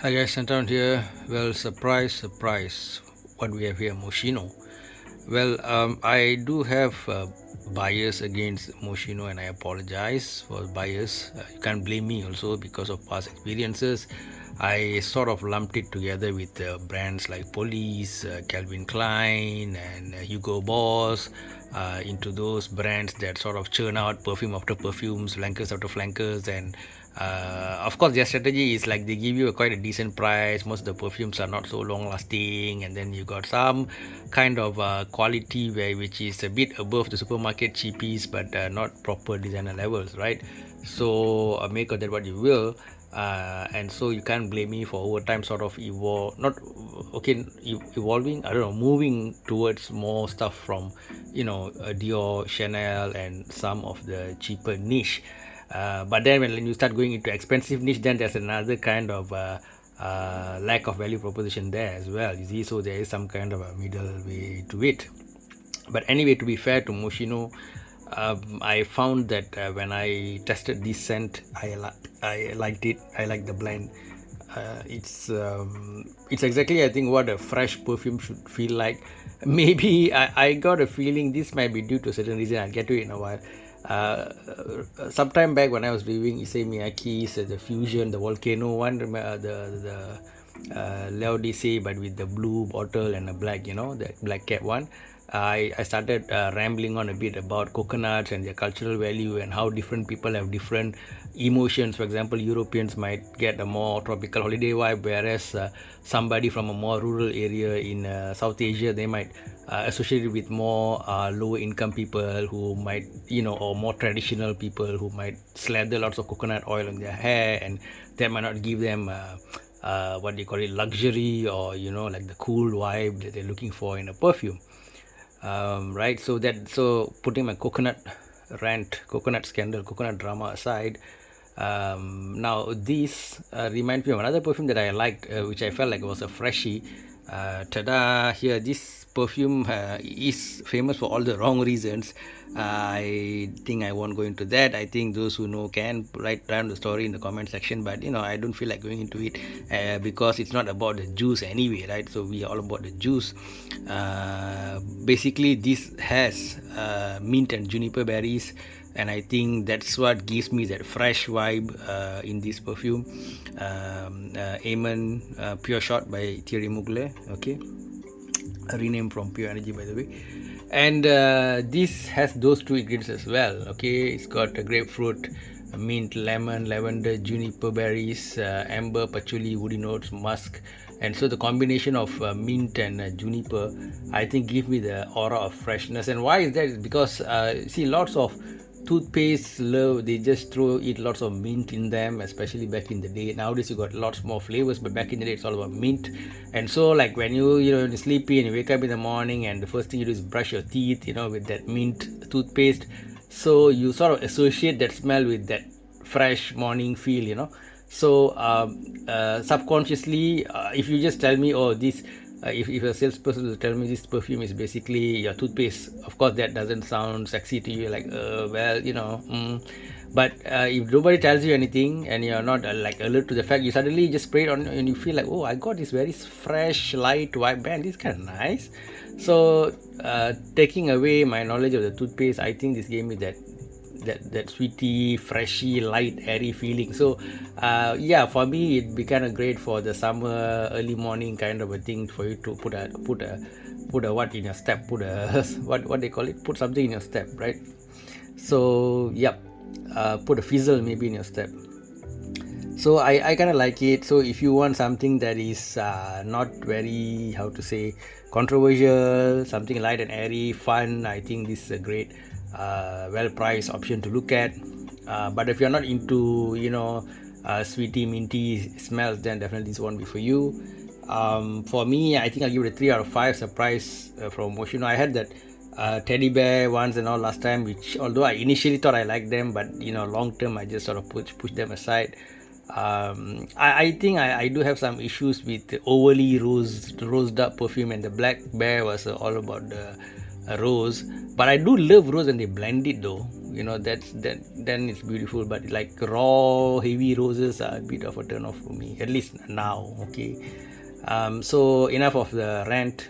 Hi guys, scenthound here. Well, surprise, surprise. What we have here, Moschino. Well, I do have bias against Moschino, and I apologize for bias. You can't blame me also because of past experiences. I sort of lumped it together with brands like Police, Calvin Klein, and Hugo Boss. Into those brands that sort of churn out perfume after perfumes, flankers after flankers, and of course their strategy is like they give you quite a decent price. Most of the perfumes are not so long lasting, and then you got some kind of quality which is a bit above the supermarket cheapies, but not proper designer levels, right? So make of that what you will. And so you can't blame me for over time sort of not okay evolving, I don't know, moving towards more stuff from Dior, Chanel, and some of the cheaper niche. But then when you start going into expensive niche, then there's another kind of lack of value proposition there as well, you see. So there is some kind of a middle way to it. But anyway, to be fair to Moschino, I found that when I tested this scent, I liked it. I like the blend. It's exactly, I think, what a fresh perfume should feel like. Maybe I got a feeling this might be due to a certain reason. I'll get to it in a while. Sometime back when I was reviewing Issey Miyake's the Fusion, the Volcano one, the Laodicea, but with the blue bottle and a black, the black cap one. I started rambling on a bit about coconuts and their cultural value and how different people have different emotions. For example, Europeans might get a more tropical holiday vibe, whereas somebody from a more rural area in South Asia, they might associate it with more lower income people who might, or more traditional people who might slather lots of coconut oil on their hair, and that might not give them what they call it, luxury, or like the cool vibe that they're looking for in a perfume. Right, so putting my coconut rant, coconut scandal, coconut drama aside, now this reminds me of another perfume that I liked, which I felt like was a freshie. Tada, here, this perfume is famous for all the wrong reasons. I think I won't go into that. I think those who know can write down the story in the comment section, but I don't feel like going into it because it's not about the juice anyway, right? So we are all about the juice. Basically, this has mint and juniper berries, and I think that's what gives me that fresh vibe in this perfume. Amen Pure Shot by Thierry Mugler, okay, renamed from Pure Energy, by the way. And this has those two ingredients as well, okay. It's got a grapefruit, mint, lemon, lavender, juniper berries, amber, patchouli, woody notes, musk. And so the combination of mint and juniper, I think, give me the aura of freshness. And why is that? Is because see, lots of toothpaste they just eat lots of mint in them, especially back in the day. Nowadays you got lots more flavors, but back in the day it's all about mint. And so, like, when you're sleepy and you wake up in the morning, and the first thing you do is brush your teeth with that mint toothpaste, so you sort of associate that smell with that fresh morning feel. So subconsciously, if you just tell me, oh, this if a salesperson will tell me this perfume is basically your toothpaste, of course that doesn't sound sexy to you, like but if nobody tells you anything, and you're not like alert to the fact, you suddenly just spray it on and you feel like, oh, I got this very fresh light white band, this kind of nice. So taking away my knowledge of the toothpaste, I think this gave me that sweety, freshy, light, airy feeling. So yeah, for me it'd be kind of great for the summer early morning kind of a thing, for you to put a what in your step, put a what they call it, put something in your step, right? So yep, put a fizzle maybe in your step. So I kind of like it. So if you want something that is not very, how to say, controversial, something light and airy, fun, I think this is a great well-priced option to look at. But if you're not into sweety, minty smells, then definitely this won't be for you. For me, I think I'll give it a 3 out of 5. Surprise from Moschino. I had that teddy bear ones and all last time, which, although I initially thought I liked them, but long term I just sort of push them aside. I think I do have some issues with the overly rosed up perfume, and the black bear was all about the rose. But I do love rose, and they blend it though. then it's beautiful. But like raw heavy roses are a bit of a turn off for me, at least now. Okay. So enough of the rant.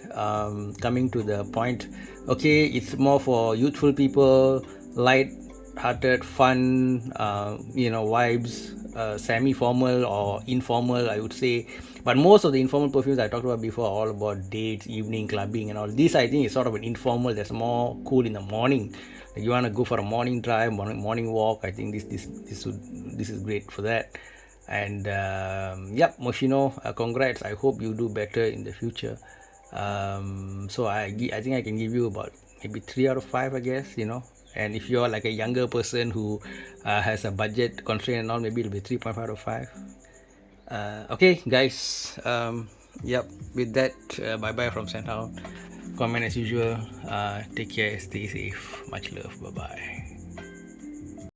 Coming to the point. Okay, it's more for youthful people, light hearted fun, vibes, semi-formal or informal, I would say. But most of the informal perfumes I talked about before are all about dates, evening clubbing and all this. I think is sort of an informal that's more cool in the morning. Like you want to go for a morning drive, morning walk. I think this is great for that. And yep, Moschino, congrats. I hope you do better in the future. So I think I can give you about maybe 3 out of 5, I guess. And if you're like a younger person who has a budget constraint and all, maybe it'll be 3.5 out of 5. Okay, guys. Yep. With that, bye bye from scenthound. Comment as usual. Take care. Stay safe. Much love. Bye bye.